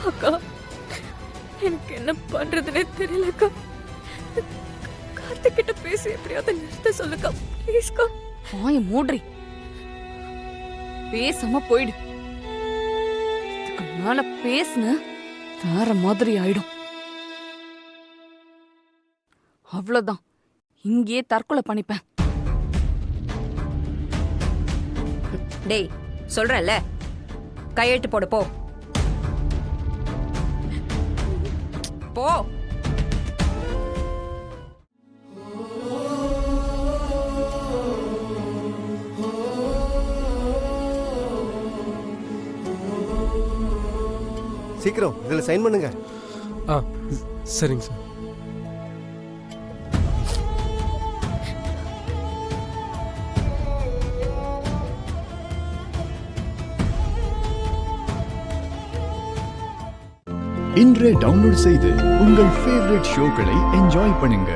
அக்கா, எனக்கு என்ன பண்றதுன்னே தெரியலக்கா. கார்த்திக் கிட்ட பேசி எப்படியாவது நிறுத்த சொல்லுக்கா, ப்ளீஸ்க்கா. வாய மூடுறி, பேசாம போயிடு. இதுக்கு மேல பேசுன வேற மாதிரி ஆயிடும். அவ்வளவுதான், இங்கேயே தற்கொலை பண்ணிப்பேன். டேய், சொல்றேன்ல, கையெழுத்து போடு. போ போ. சீக்கிரம் இதில் சைன் பண்ணுங்க. சரிங்க சார். இன்றே டவுன்லோட் செய்து உங்கள் ஃபேவரட் ஷோக்களை என்ஜாய் பண்ணுங்க.